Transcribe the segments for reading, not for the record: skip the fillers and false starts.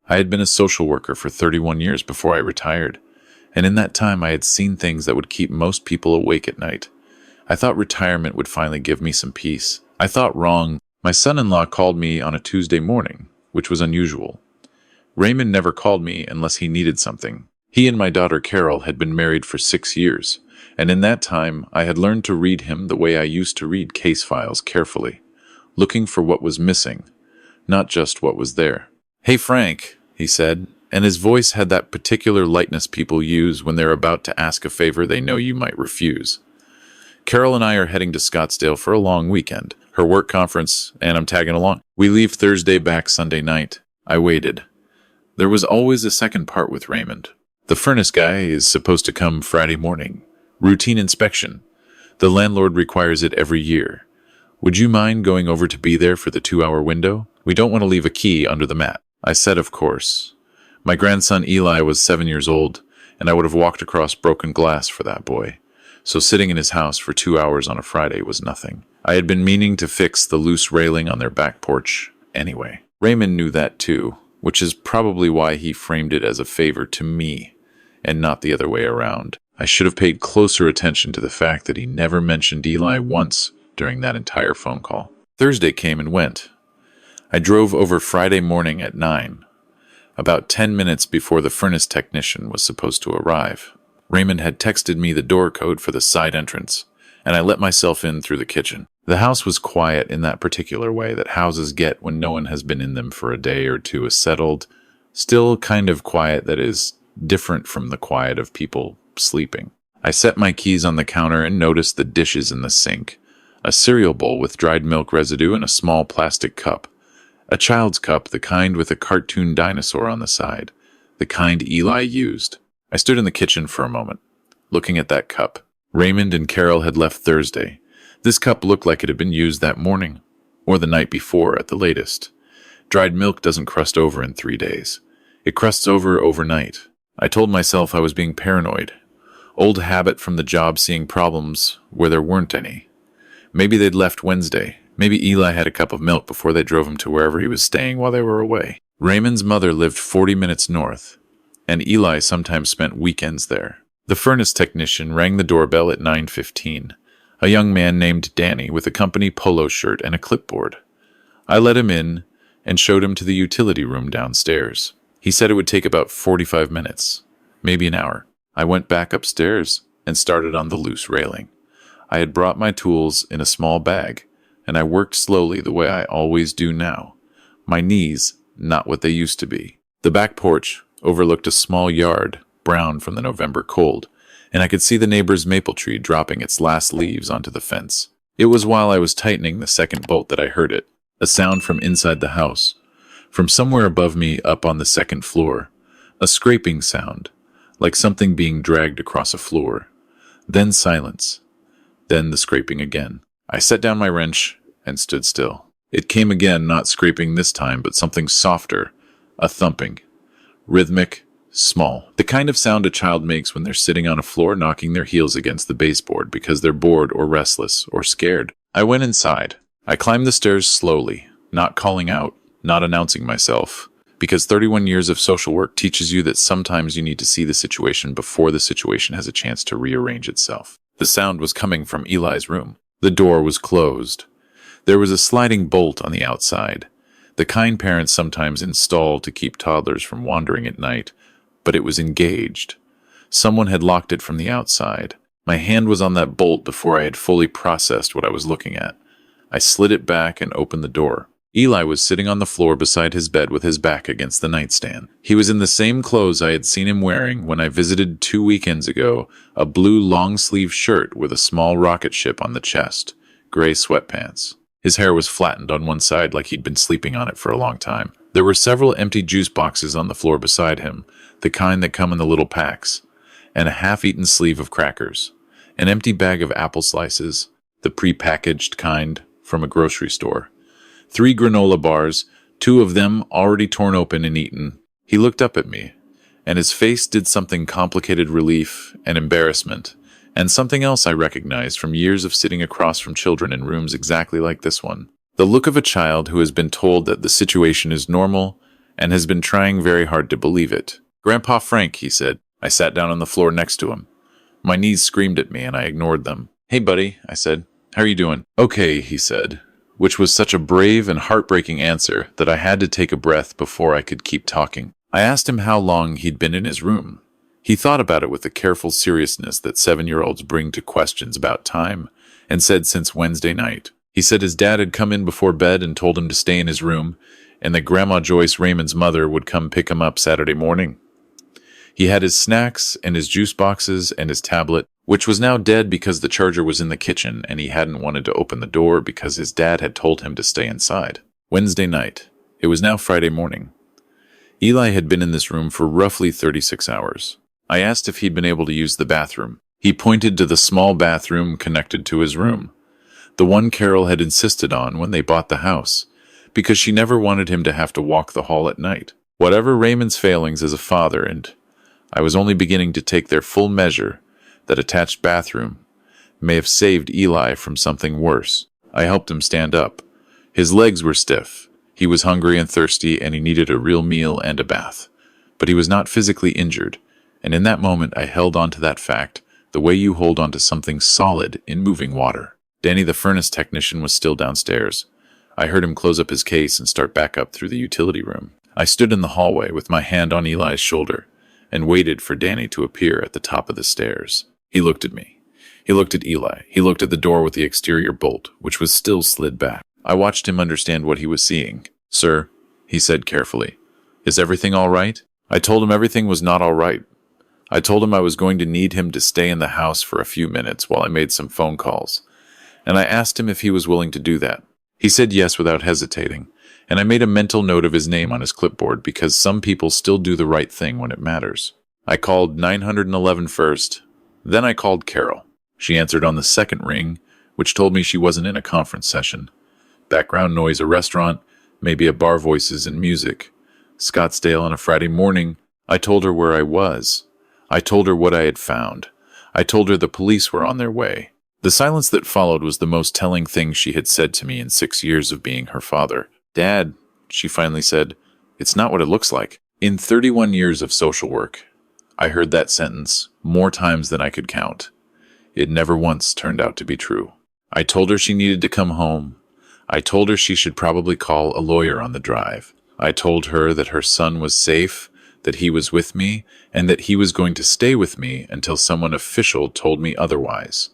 I had been a social worker for 31 years before I retired, and in that time I had seen things that would keep most people awake at night. I thought retirement would finally give me some peace. I thought wrong. My son-in-law called me on a Tuesday morning, which was unusual. Raymond never called me unless he needed something. He and my daughter Carol had been married for 6 years, and in that time I had learned to read him the way I used to read case files carefully, looking for what was missing, not just what was there. "Hey, Frank," he said, and his voice had that particular lightness people use when they're about to ask a favor they know you might refuse. "Carol and I are heading to Scottsdale for a long weekend, her work conference, and I'm tagging along. We leave Thursday, back Sunday night." I waited. There was always a second part with Raymond. "The furnace guy is supposed to come Friday morning. Routine inspection. The landlord requires it every year. Would you mind going over to be there for the 2-hour window? We don't want to leave a key under the mat." I said, of course. My grandson Eli was 7 years old, and I would have walked across broken glass for that boy. So sitting in his house for 2 hours on a Friday was nothing. I had been meaning to fix the loose railing on their back porch anyway. Raymond knew that too, which is probably why he framed it as a favor to me, and not the other way around. I should have paid closer attention to the fact that he never mentioned Eli once during that entire phone call. Thursday came and went. I drove over Friday morning at 9, about 10 minutes before the furnace technician was supposed to arrive. Raymond had texted me the door code for the side entrance, and I let myself in through the kitchen. The house was quiet in that particular way that houses get when no one has been in them for a day or two, is settled, still kind of quiet that is different from the quiet of people sleeping. I set my keys on the counter and noticed the dishes in the sink, a cereal bowl with dried milk residue and a small plastic cup. A child's cup, the kind with a cartoon dinosaur on the side, the kind Eli used. I stood in the kitchen for a moment, looking at that cup. Raymond and Carol had left Thursday. This cup looked like it had been used that morning, or the night before at the latest. Dried milk doesn't crust over in 3 days. It crusts over overnight. I told myself I was being paranoid. Old habit from the job, seeing problems where there weren't any. Maybe they'd left Wednesday. Maybe Eli had a cup of milk before they drove him to wherever he was staying while they were away. Raymond's mother lived 40 minutes north, and Eli sometimes spent weekends there. The furnace technician rang the doorbell at 9:15. A young man named Danny with a company polo shirt and a clipboard. I let him in and showed him to the utility room downstairs. He said it would take about 45 minutes, maybe an hour. I went back upstairs and started on the loose railing. I had brought my tools in a small bag, and I worked slowly the way I always do now. My knees, not what they used to be. The back porch overlooked a small yard, brown from the November cold, and I could see the neighbor's maple tree dropping its last leaves onto the fence. It was while I was tightening the second bolt that I heard it, a sound from inside the house, from somewhere above me up on the second floor, a scraping sound, like something being dragged across a floor. Then silence, then the scraping again. I set down my wrench and stood still. It came again, not scraping this time, but something softer, a thumping, rhythmic, small. The kind of sound a child makes when they're sitting on a floor knocking their heels against the baseboard because they're bored or restless or scared. I went inside. I climbed the stairs slowly, not calling out, not announcing myself, because 31 years of social work teaches you that sometimes you need to see the situation before the situation has a chance to rearrange itself. The sound was coming from Eli's room. The door was closed. There was a sliding bolt on the outside, the kind parents sometimes install to keep toddlers from wandering at night, but it was engaged. Someone had locked it from the outside. My hand was on that bolt before I had fully processed what I was looking at. I slid it back and opened the door. Eli was sitting on the floor beside his bed with his back against the nightstand. He was in the same clothes I had seen him wearing when I visited 2 weekends ago, a blue long-sleeve shirt with a small rocket ship on the chest, gray sweatpants. His hair was flattened on one side like he'd been sleeping on it for a long time. There were several empty juice boxes on the floor beside him, the kind that come in the little packs, and a half-eaten sleeve of crackers, an empty bag of apple slices, the pre-packaged kind from a grocery store, 3 granola bars, 2 of them already torn open and eaten. He looked up at me, and his face did something complicated: relief and embarrassment, and something else I recognized from years of sitting across from children in rooms exactly like this one. The look of a child who has been told that the situation is normal and has been trying very hard to believe it. "Grandpa Frank," he said. I sat down on the floor next to him. My knees screamed at me, and I ignored them. "Hey, buddy," I said. "How are you doing?" "Okay," he said, which was such a brave and heartbreaking answer that I had to take a breath before I could keep talking. I asked him how long he'd been in his room. He thought about it with the careful seriousness that 7-year-olds bring to questions about time, and said since Wednesday night. He said his dad had come in before bed and told him to stay in his room, and that Grandma Joyce, Raymond's mother, would come pick him up Saturday morning. He had his snacks and his juice boxes and his tablet, which was now dead because the charger was in the kitchen and he hadn't wanted to open the door because his dad had told him to stay inside. Wednesday night. It was now Friday morning. Eli had been in this room for roughly 36 hours. I asked if he'd been able to use the bathroom. He pointed to the small bathroom connected to his room, the one Carol had insisted on when they bought the house, because she never wanted him to have to walk the hall at night. Whatever Raymond's failings as a father, and I was only beginning to take their full measure, that attached bathroom may have saved Eli from something worse. I helped him stand up. His legs were stiff. He was hungry and thirsty, and he needed a real meal and a bath. But he was not physically injured, and in that moment I held on to that fact the way you hold on to something solid in moving water. Danny, the furnace technician, was still downstairs. I heard him close up his case and start back up through the utility room. I stood in the hallway with my hand on Eli's shoulder and waited for Danny to appear at the top of the stairs. He looked at me. He looked at Eli. He looked at the door with the exterior bolt, which was still slid back. I watched him understand what he was seeing. "Sir," he said carefully, "is everything all right?" I told him everything was not all right. I told him I was going to need him to stay in the house for a few minutes while I made some phone calls, and I asked him if he was willing to do that. He said yes without hesitating, and I made a mental note of his name on his clipboard because some people still do the right thing when it matters. I called 911 first, then I called Carol. She answered on the second ring, which told me she wasn't in a conference session. Background noise, a restaurant, maybe a bar, voices and music. Scottsdale on a Friday morning. I told her where I was. I told her what I had found. I told her the police were on their way. The silence that followed was the most telling thing she had said to me in 6 years of being her father. "Dad," she finally said, "it's not what it looks like." In 31 years of social work, I heard that sentence more times than I could count. It never once turned out to be true. I told her she needed to come home. I told her she should probably call a lawyer on the drive. I told her that her son was safe, that he was with me, and that he was going to stay with me until someone official told me otherwise.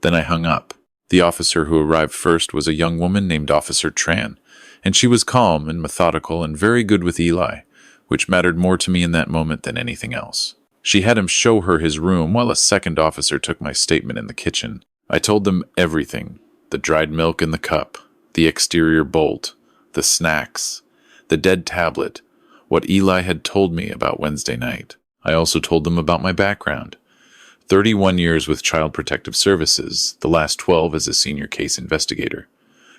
Then I hung up. The officer who arrived first was a young woman named Officer Tran, and she was calm and methodical and very good with Eli, which mattered more to me in that moment than anything else. She had him show her his room while a second officer took my statement in the kitchen. I told them everything: the dried milk in the cup, the exterior bolt, the snacks, the dead tablet, what Eli had told me about Wednesday night. I also told them about my background. 31 years with Child Protective Services, the last 12 as a senior case investigator.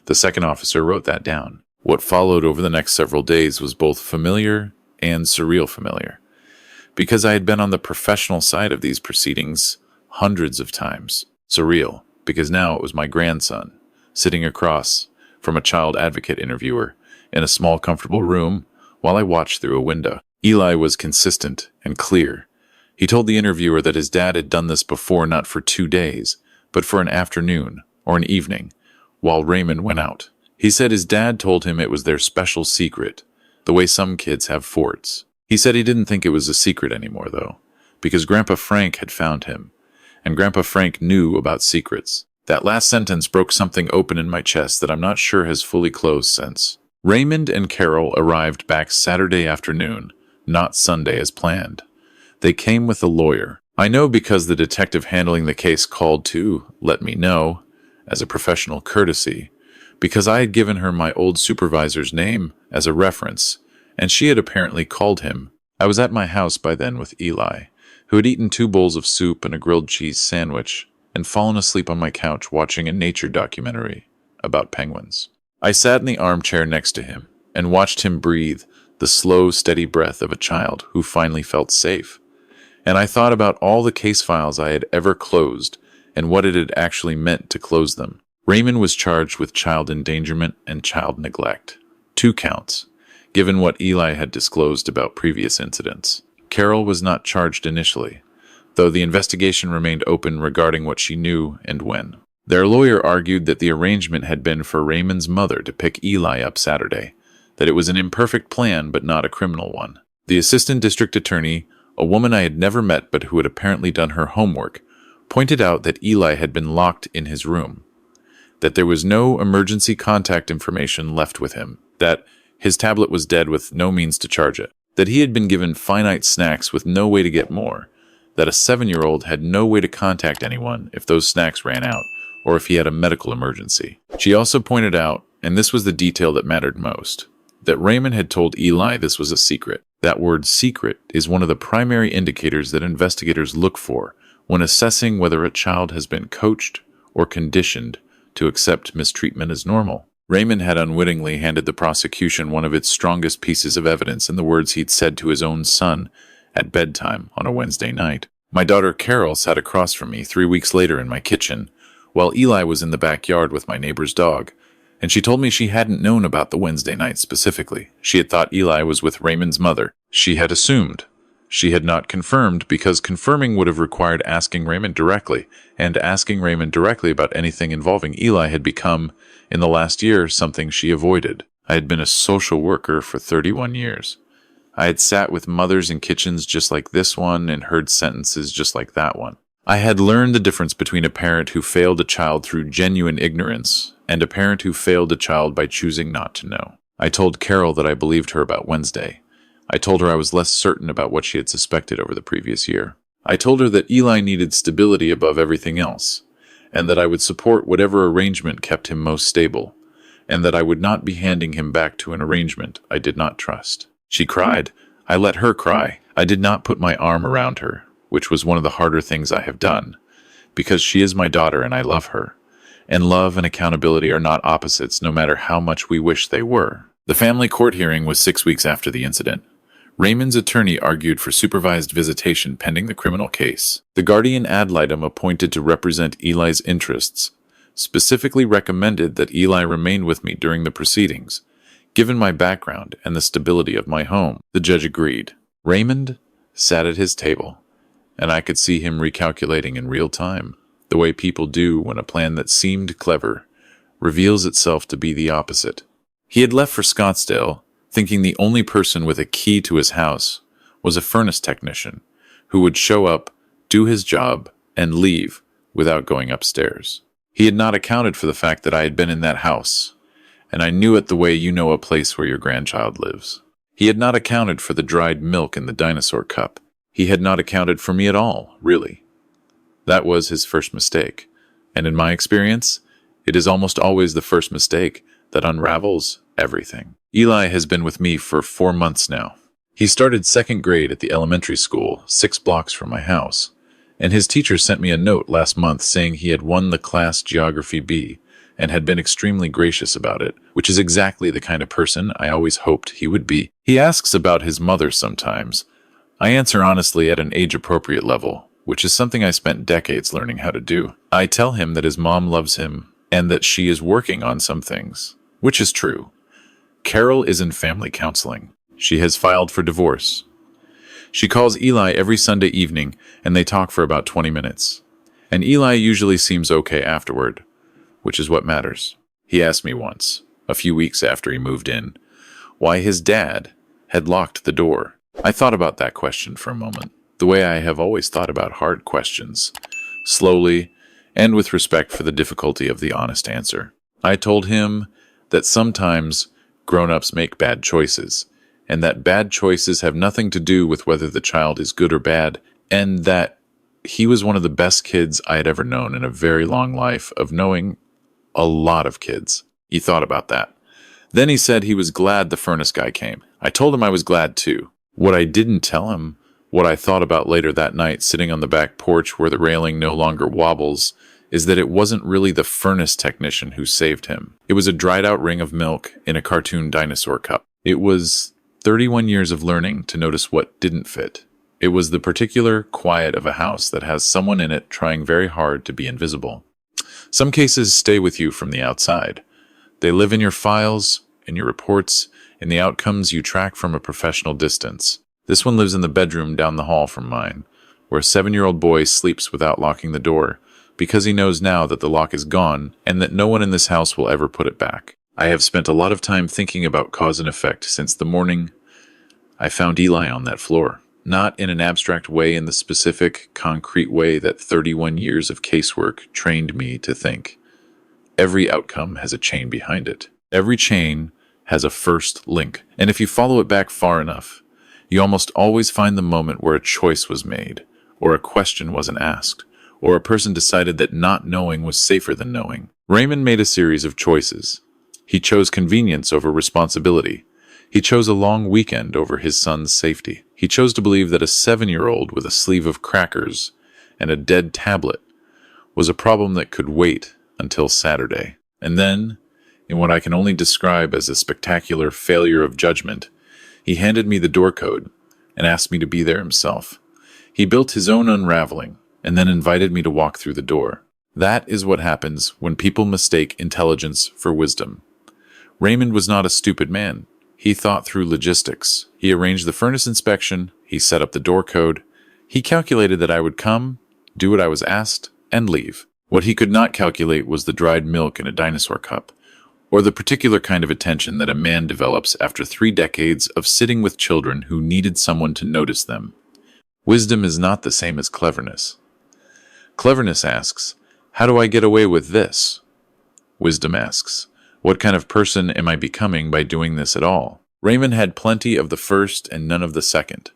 The second officer wrote that down. What followed over the next several days was both familiar and surreal familiar, because I had been on the professional side of these proceedings hundreds of times. Surreal, because now it was my grandson, sitting across from a child advocate interviewer in a small, comfortable room while I watched through a window. Eli was consistent and clear. He told the interviewer that his dad had done this before, not for 2 days, but for an afternoon or an evening, while Raymond went out. He said his dad told him it was their special secret, the way some kids have forts. He said he didn't think it was a secret anymore, though, because Grandpa Frank had found him, and Grandpa Frank knew about secrets. That last sentence broke something open in my chest that I'm not sure has fully closed since. Raymond and Carol arrived back Saturday afternoon, not Sunday as planned. They came with a lawyer. I know because the detective handling the case called to let me know, as a professional courtesy, because I had given her my old supervisor's name as a reference, and she had apparently called him. I was at my house by then with Eli, who had eaten 2 bowls of soup and a grilled cheese sandwich, and fallen asleep on my couch watching a nature documentary about penguins. I sat in the armchair next to him and watched him breathe the slow, steady breath of a child who finally felt safe. And I thought about all the case files I had ever closed and what it had actually meant to close them. Raymond was charged with child endangerment and child neglect. 2 counts. given what Eli had disclosed about previous incidents. Carol was not charged initially, though the investigation remained open regarding what she knew and when. Their lawyer argued that the arrangement had been for Raymond's mother to pick Eli up Saturday, that it was an imperfect plan but not a criminal one. The assistant district attorney, a woman I had never met but who had apparently done her homework, pointed out that Eli had been locked in his room, that there was no emergency contact information left with him, that his tablet was dead with no means to charge it, that he had been given finite snacks with no way to get more, that a 7-year-old had no way to contact anyone if those snacks ran out, or if he had a medical emergency. She also pointed out, and this was the detail that mattered most, that Raymond had told Eli this was a secret. That word secret is one of the primary indicators that investigators look for when assessing whether a child has been coached or conditioned to accept mistreatment as normal. Raymond had unwittingly handed the prosecution one of its strongest pieces of evidence in the words he'd said to his own son at bedtime on a Wednesday night. My daughter Carol sat across from me 3 weeks later in my kitchen, while Eli was in the backyard with my neighbor's dog, and she told me she hadn't known about the Wednesday night specifically. She had thought Eli was with Raymond's mother. She had assumed. She had not confirmed because confirming would have required asking Raymond directly, and asking Raymond directly about anything involving Eli had become, in the last year, something she avoided. I had been a social worker for 31 years. I had sat with mothers in kitchens just like this one and heard sentences just like that one. I had learned the difference between a parent who failed a child through genuine ignorance and a parent who failed a child by choosing not to know. I told Carol that I believed her about Wednesday. I told her I was less certain about what she had suspected over the previous year. I told her that Eli needed stability above everything else, and that I would support whatever arrangement kept him most stable, and that I would not be handing him back to an arrangement I did not trust. She cried. I let her cry. I did not put my arm around her, which was one of the harder things I have done, because she is my daughter and I love her. And love and accountability are not opposites, no matter how much we wish they were. The family court hearing was 6 weeks after the incident. Raymond's attorney argued for supervised visitation pending the criminal case. The guardian ad litem appointed to represent Eli's interests specifically recommended that Eli remain with me during the proceedings, given my background and the stability of my home. The judge agreed. Raymond sat at his table, and I could see him recalculating in real time, the way people do when a plan that seemed clever reveals itself to be the opposite. He had left for Scottsdale, thinking the only person with a key to his house was a furnace technician who would show up, do his job, and leave without going upstairs. He had not accounted for the fact that I had been in that house, and I knew it the way you know a place where your grandchild lives. He had not accounted for the dried milk in the dinosaur cup. He had not accounted for me at all, really. That was his first mistake, and in my experience, it is almost always the first mistake that unravels everything. Eli has been with me for 4 months now. He started 2nd grade at the elementary school, 6 blocks from my house, and his teacher sent me a note last month saying he had won the class Geography B and had been extremely gracious about it, which is exactly the kind of person I always hoped he would be. He asks about his mother sometimes. I answer honestly at an age-appropriate level, which is something I spent decades learning how to do. I tell him that his mom loves him and that she is working on some things, which is true. Carol is in family counseling. She has filed for divorce. She calls Eli every Sunday evening, and they talk for about 20 minutes. And Eli usually seems okay afterward, which is what matters. He asked me once, a few weeks after he moved in, why his dad had locked the door. I thought about that question for a moment, the way I have always thought about hard questions, slowly and with respect for the difficulty of the honest answer. I told him that sometimes grown-ups make bad choices, and that bad choices have nothing to do with whether the child is good or bad, and that he was one of the best kids I had ever known in a very long life of knowing a lot of kids. He thought about that. Then he said he was glad the furnace guy came. I told him I was glad too. What I didn't tell him, what I thought about later that night sitting on the back porch where the railing no longer wobbles, is that it wasn't really the furnace technician who saved him. It was a dried-out ring of milk in a cartoon dinosaur cup. It was 31 years of learning to notice what didn't fit. It was the particular quiet of a house that has someone in it trying very hard to be invisible. Some cases stay with you from the outside. They live in your files, in your reports, in the outcomes you track from a professional distance. This one lives in the bedroom down the hall from mine, where a 7-year-old boy sleeps without locking the door, because he knows now that the lock is gone and that no one in this house will ever put it back. I have spent a lot of time thinking about cause and effect since the morning I found Eli on that floor. Not in an abstract way, in the specific, concrete way that 31 years of casework trained me to think. Every outcome has a chain behind it. Every chain has a first link, and if you follow it back far enough, you almost always find the moment where a choice was made, or a question wasn't asked, or a person decided that not knowing was safer than knowing. Raymond made a series of choices. He chose convenience over responsibility. He chose a long weekend over his son's safety. He chose to believe that a 7-year-old with a sleeve of crackers and a dead tablet was a problem that could wait until Saturday. And then, in what I can only describe as a spectacular failure of judgment, he handed me the door code and asked me to be there himself. He built his own unraveling and then invited me to walk through the door. That is what happens when people mistake intelligence for wisdom. Raymond was not a stupid man. He thought through logistics. He arranged the furnace inspection. He set up the door code. He calculated that I would come, do what I was asked, and leave. What he could not calculate was the dried milk in a dinosaur cup, or the particular kind of attention that a man develops after 3 decades of sitting with children who needed someone to notice them. Wisdom is not the same as cleverness. Cleverness asks, how do I get away with this? Wisdom asks, what kind of person am I becoming by doing this at all? Raymond had plenty of the first and none of the second,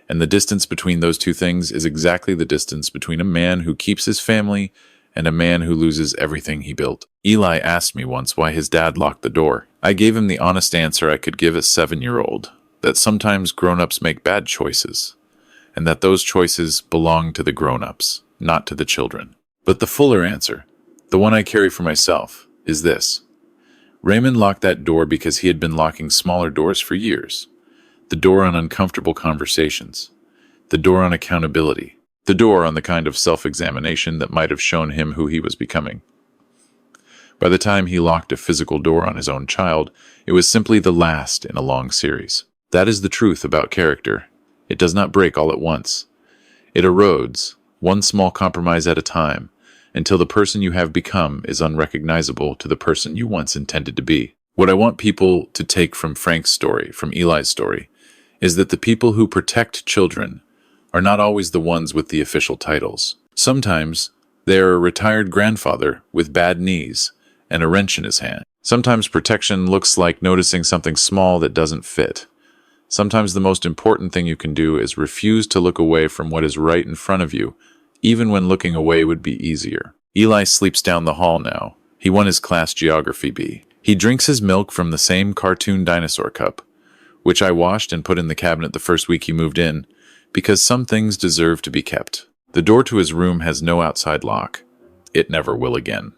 and the distance between those two things is exactly the distance between a man who keeps his family and a man who loses everything he built. Eli asked me once why his dad locked the door. I gave him the honest answer I could give a 7-year-old, that sometimes grown-ups make bad choices, and that those choices belong to the grown-ups, not to the children. But the fuller answer, the one I carry for myself, is this. Raymond locked that door because he had been locking smaller doors for years. The door on uncomfortable conversations. The door on accountability. The door on the kind of self-examination that might have shown him who he was becoming. By the time he locked a physical door on his own child, it was simply the last in a long series. That is the truth about character. It does not break all at once. It erodes, one small compromise at a time, until the person you have become is unrecognizable to the person you once intended to be. What I want people to take from Frank's story, from Eli's story, is that the people who protect children are not always the ones with the official titles. Sometimes they are a retired grandfather with bad knees and a wrench in his hand. Sometimes protection looks like noticing something small that doesn't fit. Sometimes the most important thing you can do is refuse to look away from what is right in front of you, even when looking away would be easier. Eli sleeps down the hall now. He won his class Geography B. He drinks his milk from the same cartoon dinosaur cup, which I washed and put in the cabinet the first week he moved in, because some things deserve to be kept. The door to his room has no outside lock. It never will again.